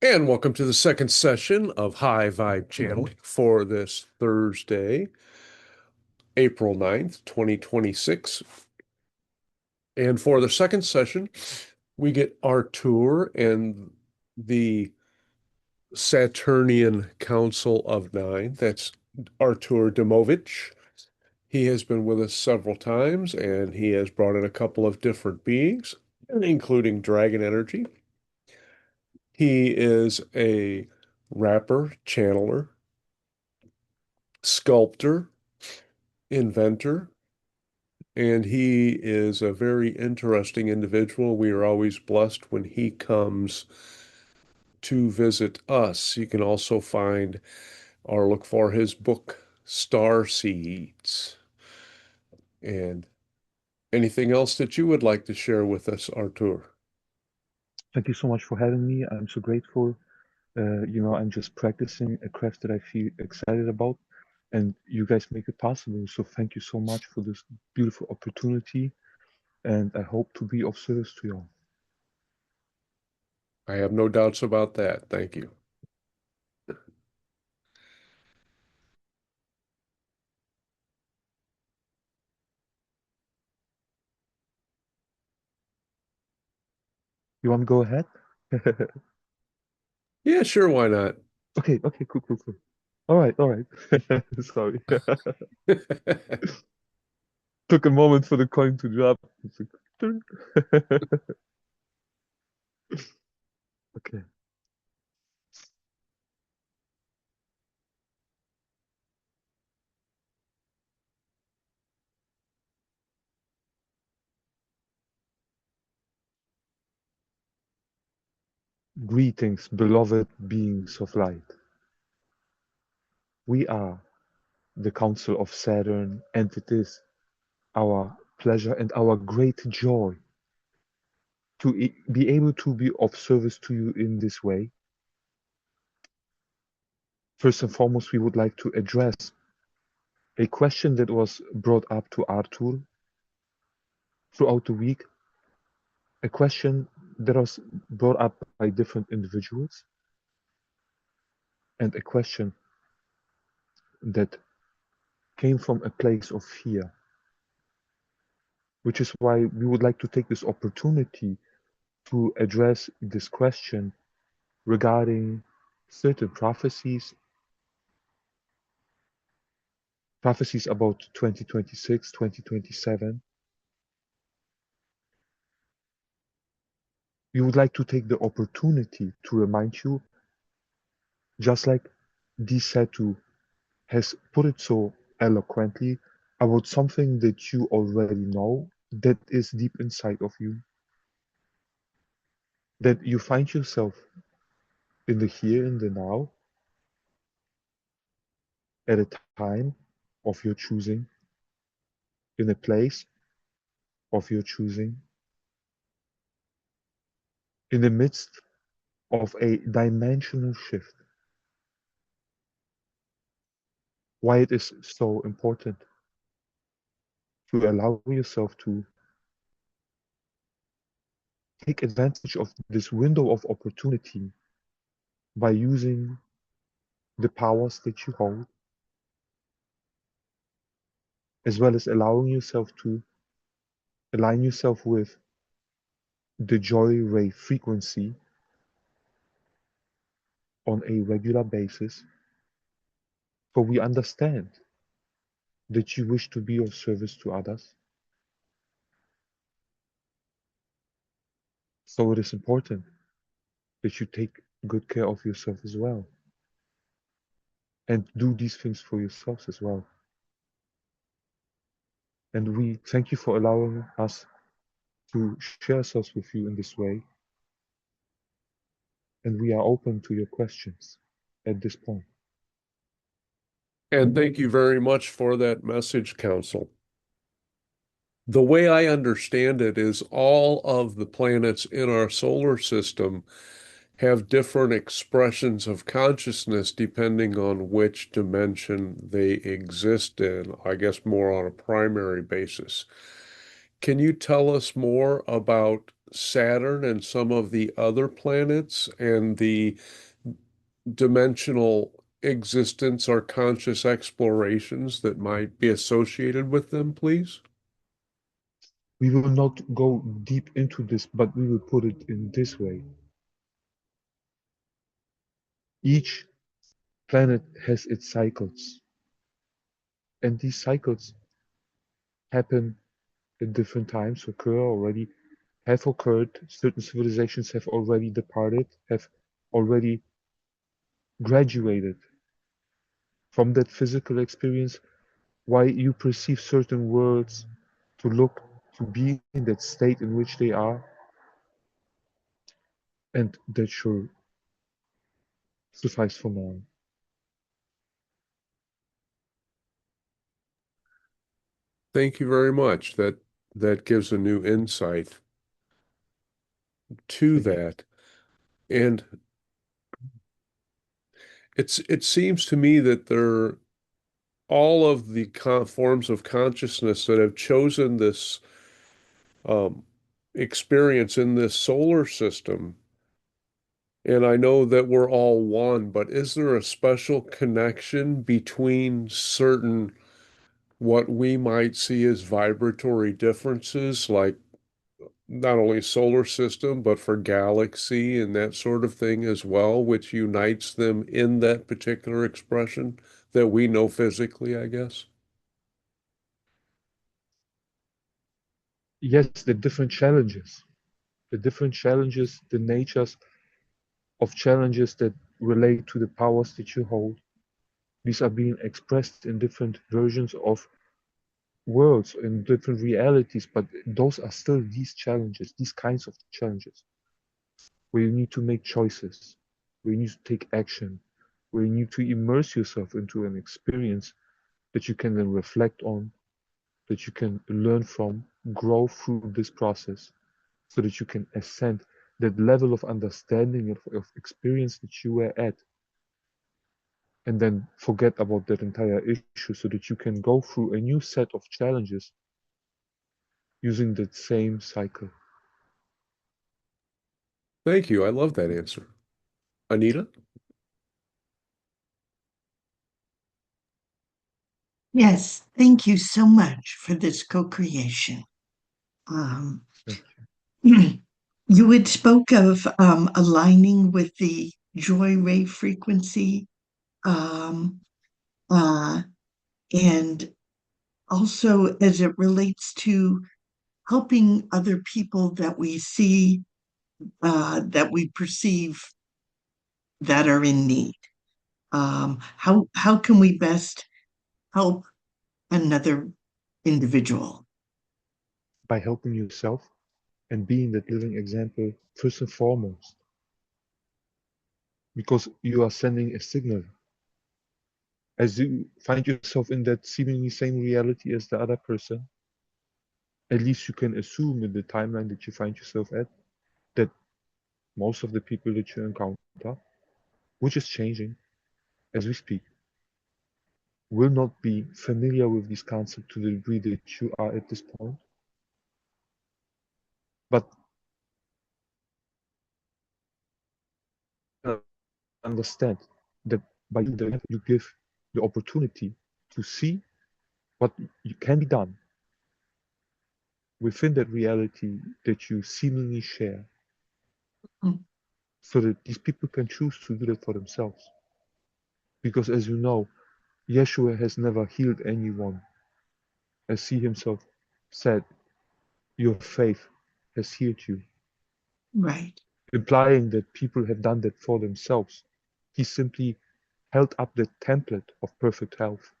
And welcome to the second session of High Vibe Channeling for this Thursday, April 9th, 2026. And for the second session, we get Artur and the Saturnian Council of Nine. That's Artur Domowicz. He has been with us several times, and he has brought in a couple of different beings, including dragon energy. He is a rapper, channeler, sculptor, inventor, and he is a very interesting individual. We are always blessed when he comes to visit us. You can also find or look for his book, Starseeds. And anything else that you would like to share with us, Artur? Thank you so much for having me. I'm so grateful. I'm just practicing a craft that I feel excited about, and you guys make it possible. So thank you so much for this beautiful opportunity, and I hope to be of service to you all. I have no doubts about that. Thank you. You want to go ahead? Yeah, sure, why not? Okay, cool. All right. Sorry. Took a moment for the coin to drop. It's like, "Ding." Okay. Greetings, beloved beings of light. We are the Council of Saturn, and it is our pleasure and our great joy to be able to be of service to you in this way. First and foremost, we would like to address a question that was brought up to Artur throughout the week, a question that was brought up by different individuals, and a question that came from a place of fear, which is why we would like to take this opportunity to address this question regarding certain prophecies about 2026, 2027. We would like to take the opportunity to remind you, just like Setu has put it so eloquently, about something that you already know that is deep inside of you, that you find yourself in the here and the now at a time of your choosing, in a place of your choosing, in the midst of a dimensional shift. Why it is so important to allow yourself to take advantage of this window of opportunity by using the powers that you hold, as well as allowing yourself to align yourself with the joy ray frequency on a regular basis. For we understand that you wish to be of service to others. So it is important that you take good care of yourself as well and do these things for yourselves as well. And we thank you for allowing us to share ourselves with you in this way. And we are open to your questions at this point. And thank you very much for that message, Council. The way I understand it is all of the planets in our solar system have different expressions of consciousness depending on which dimension they exist in, I guess more on a primary basis. Can you tell us more about Saturn and some of the other planets and the dimensional existence or conscious explorations that might be associated with them, please? We will not go deep into this, but we will put it in this way. Each planet has its cycles, and these cycles happen at different times, occur already, have occurred. Certain civilizations have already departed, have already graduated from that physical experience. Why you perceive certain worlds to look, to be in that state in which they are, and that should suffice for now. Thank you very much. That gives a new insight to Thank you. that. And it seems to me that there all of the forms of consciousness that have chosen this um, experience in this solar system. And I know that we're all one, but is there a special connection between certain what we might see as vibratory differences, like not only solar system, but for galaxy and that sort of thing as well, which unites them in that particular expression that we know physically, I guess? Yes, the different challenges, the natures of challenges that relate to the powers that you hold. These are being expressed in different versions of worlds, in different realities, but those are still these challenges, these kinds of challenges, where you need to make choices, where you need to take action, where you need to immerse yourself into an experience that you can then reflect on, that you can learn from, grow through this process, so that you can ascend that level of understanding of experience that you were at, and then forget about that entire issue so that you can go through a new set of challenges using that same cycle. Thank you. I love that answer. Anita? Yes, thank you so much for this co-creation. Um, Thank you had spoke of aligning with the joy ray frequency, um, uh, and also as it relates to helping other people that we see, that we perceive that are in need. How can we best help another individual? by helping yourself and being that living example first and foremost, because you are sending a signal. As you find yourself in that seemingly same reality as the other person, at least you can assume in the timeline that you find yourself at that most of the people that you encounter, which is changing as we speak, will not be familiar with this concept to the degree that you are at this point. But understand that by doing you give the opportunity to see what can be done within that reality that you seemingly share, Mm. so that these people can choose to do that for themselves. Because as you know, Yeshua has never healed anyone, as he himself said, your faith has healed you, Right. implying that people have done that for themselves. He simply held up the template of perfect health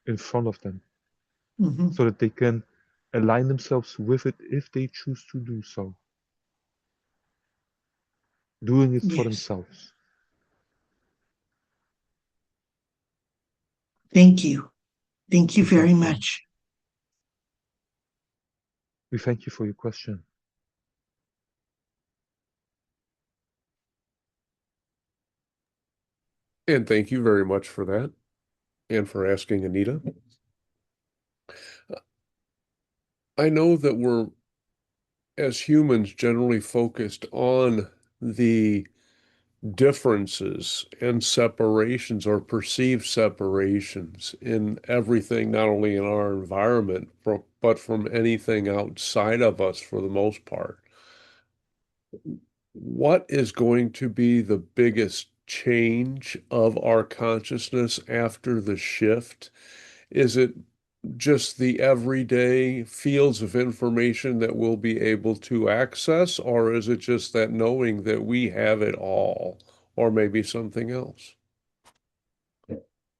in front of them Mhm. so that they can align themselves with it if they choose to do so, doing it for Yes. themselves. Thank you. Thank you Without very saying, much. we thank you for your question. And thank you very much for that and for asking, Anita. I know that we're as humans, generally focused on the differences and separations or perceived separations in everything, not only in our environment, but from anything outside of us for the most part. What is going to be the biggest change of our consciousness after the shift? Is it just the everyday fields of information that we'll be able to access, or is it just that knowing that we have it all, or maybe something else?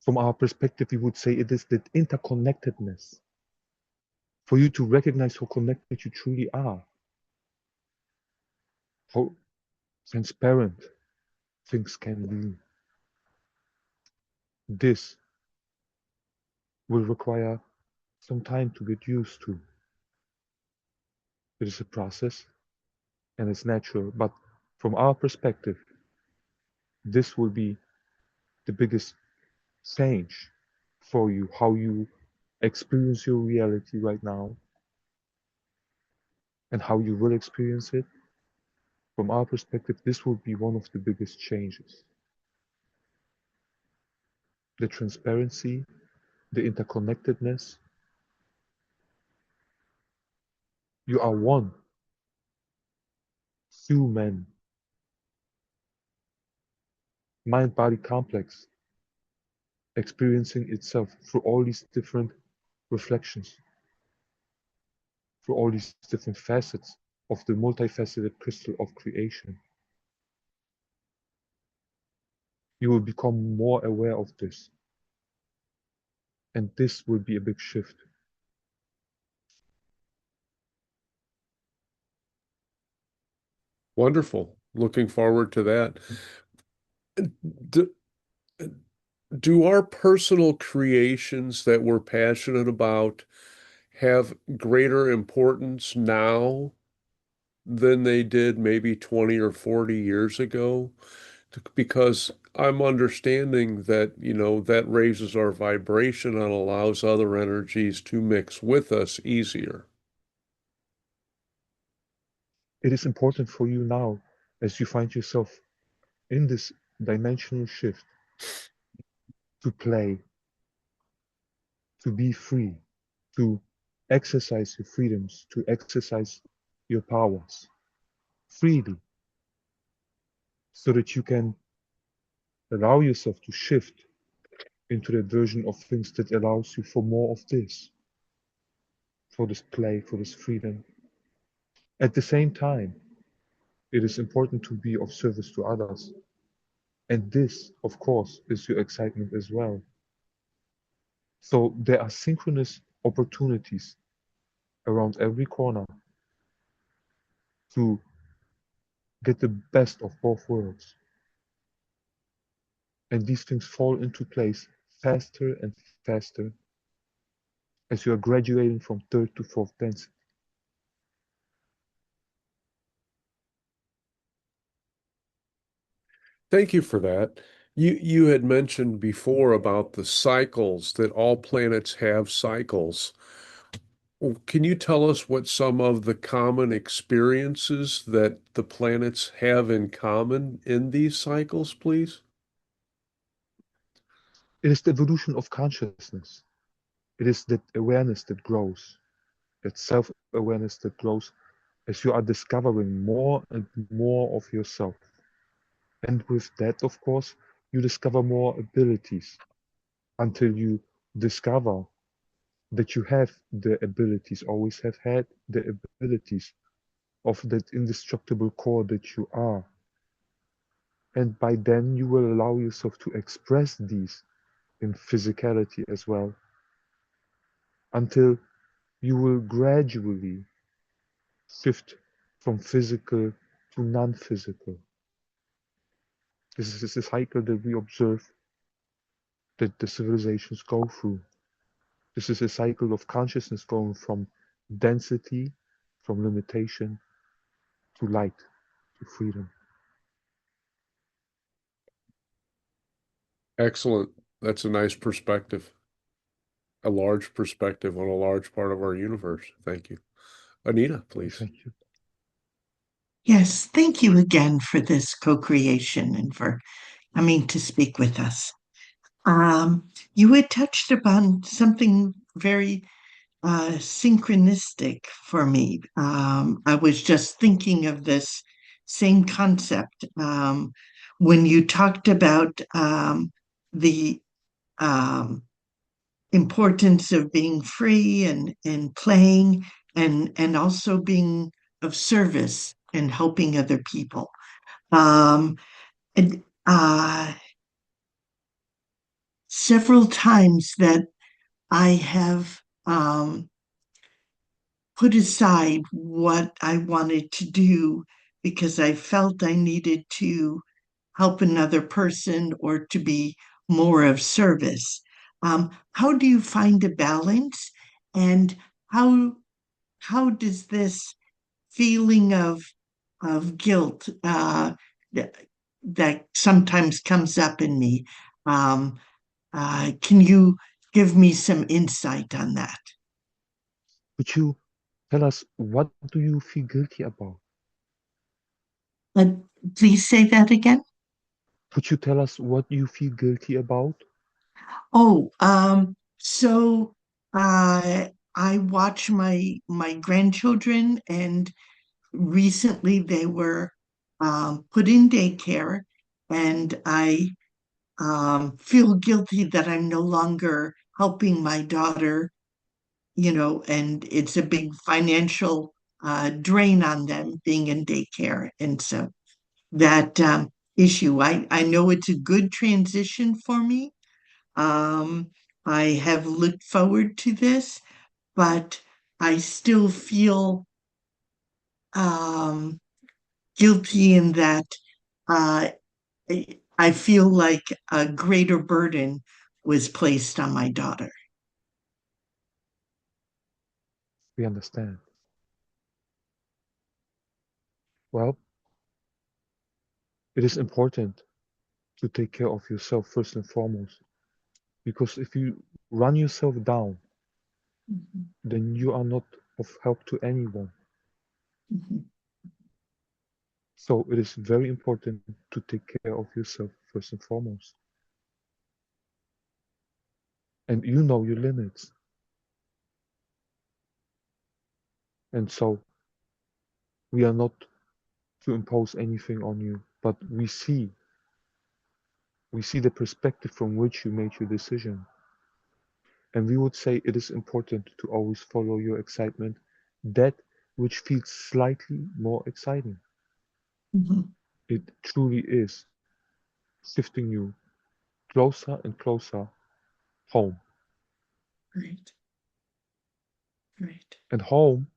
From our perspective, we would say it is that interconnectedness for you to recognize how connected you truly are, how transparent things can be. This will require some time to get used to. It is a process and it's natural, but from our perspective, this will be the biggest change for you, how you experience your reality right now and how you will experience it. From our perspective, this will be one of the biggest changes. The transparency, the interconnectedness. You are one human mind-body complex experiencing itself through all these different reflections, through all these different facets of the multifaceted crystal of creation. You will become more aware of this. And this will be a big shift. Wonderful. Looking forward to that. Do, do our personal creations that we're passionate about have greater importance now than they did maybe 20 or 40 years ago? Because I'm understanding that, that raises our vibration and allows other energies to mix with us easier. It is important for you now, as you find yourself in this dimensional shift, to play, to be free, to exercise your freedoms, to exercise your powers freely, so that you can allow yourself to shift into that version of things that allows you for more of this, for this play, for this freedom. At the same time, it is important to be of service to others. And this, of course, is your excitement as well. So there are synchronous opportunities around every corner to get the best of both worlds. And these things fall into place faster and faster as you are graduating from third to fourth density. Thank you for that. You had mentioned before about the cycles, that all planets have cycles. Can you tell us what some of the common experiences that the planets have in common in these cycles, please? It is the evolution of consciousness. It is that awareness that grows, that self-awareness that grows as you are discovering more and more of yourself. And with that, of course, you discover more abilities until you discover that you have the abilities, always have had the abilities of that indestructible core that you are. And by then you will allow yourself to express these in physicality as well, until you will gradually shift from physical to non-physical. This is a cycle that we observe that the civilizations go through. This is a cycle of consciousness going from density, from limitation, to light, to freedom. Excellent. That's a nice perspective, a large perspective on a large part of our universe. Thank you. Anita, please. Thank you. Yes, thank you again for this co-creation and for coming to speak with us. You had touched upon something very synchronistic for me. I was just thinking of this same concept when you talked about the um, importance of being free and playing and also being of service and helping other people. Um, and, several times that I have put aside what I wanted to do because I felt I needed to help another person or to be more of service. How do you find a balance, and how how does this feeling of guilt that, that sometimes comes up in me? Um, can you give me some insight on that? Could you tell us what do you feel guilty about? Uh, please say that again. Could you tell us what you feel guilty about? Oh, so I watch my grandchildren, and recently they were put in daycare, and I feel guilty that I'm no longer helping my daughter, and it's a big financial drain on them being in daycare, and so that issue. I know it's a good transition for me. Um, I have looked forward to this, but I still feel um, guilty in that uh, I feel like a greater burden was placed on my daughter. We understand. Well, it is important to take care of yourself first and foremost, because if you run yourself down, Mhm, then you are not of help to anyone. mhm. So it is very important to take care of yourself first and foremost. And you know your limits. And so we are not to impose anything on you, but we see the perspective from which you made your decision. And we would say it is important to always follow your excitement, that which feels slightly more exciting. Mhm. It truly is shifting you closer and closer home. Right, right. And home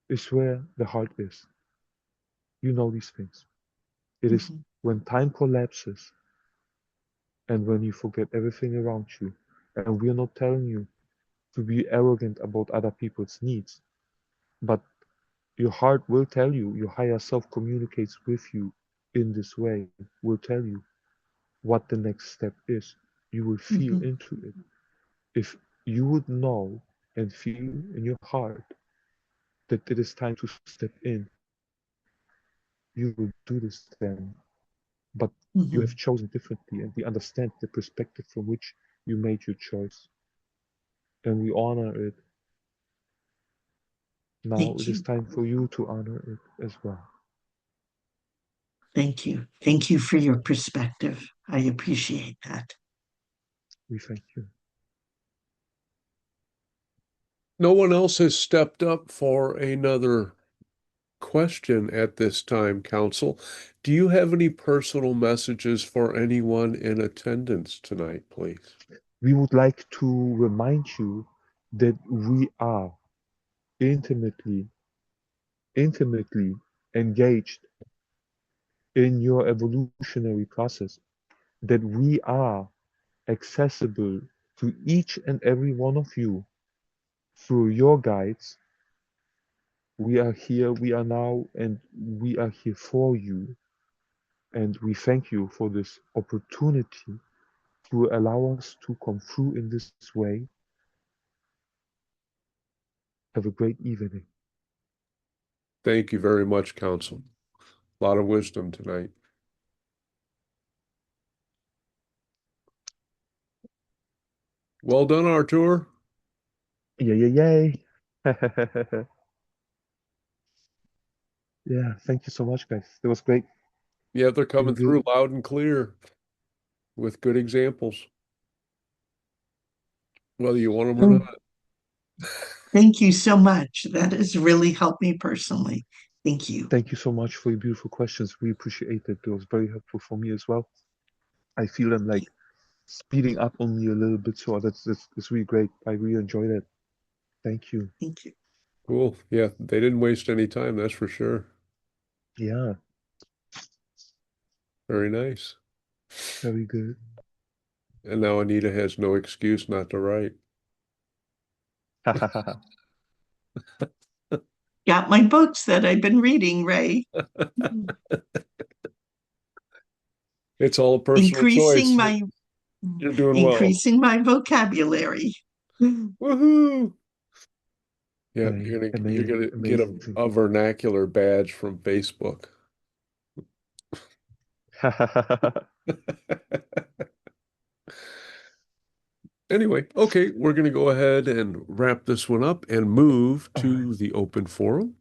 is where the heart is. You know these things. It is Mhm, when time collapses and when you forget everything around you. And we are not telling you to be arrogant about other people's needs, but your heart will tell you, your higher self communicates with you in this way, will tell you what the next step is. You will feel mhm, into it. If you would know and feel in your heart that it is time to step in, you will do this then. But you have mhm. chosen differently, and we understand the perspective from which you made your choice, and we honor it. Now Thank it is you. time for you to honor it as well. Thank you. Thank you for your perspective. I appreciate that. We thank you. No one else has stepped up for another question at this time, Council. Do you have any personal messages for anyone in attendance tonight, please? We would like to remind you that we are intimately, intimately engaged in your evolutionary process, that we are accessible to each and every one of you through your guides. We are here, we are now, and we are here for you. And we thank you for this opportunity to allow us to come through in this way. Have a great evening. Thank you very much, Counsel. A lot of wisdom tonight. Well done, Artur. Yay. Yeah, thank you so much, guys. That was great. Yeah, they're coming Been through really- loud and clear with good examples, whether you want them or not. Thank you so much. That has really helped me personally. Thank you. Thank you so much for your beautiful questions. We appreciate it. It was very helpful for me as well. I feel them like speeding up on me a little bit, so that's really great. I really enjoyed it. Thank you. Thank you. Cool. Yeah, they didn't waste any time, that's for sure. Yeah, Very nice. very good. And now Anita has no excuse not to write. Got my books that I've been reading, Ray. It's all a personal choice. Increasing my You're doing well. increasing my vocabulary. Woohoo! Yeah, Right. you're gonna Amazing. get a vernacular badge from Facebook. Anyway, okay, we're gonna go ahead and wrap this one up and move All to the open forum.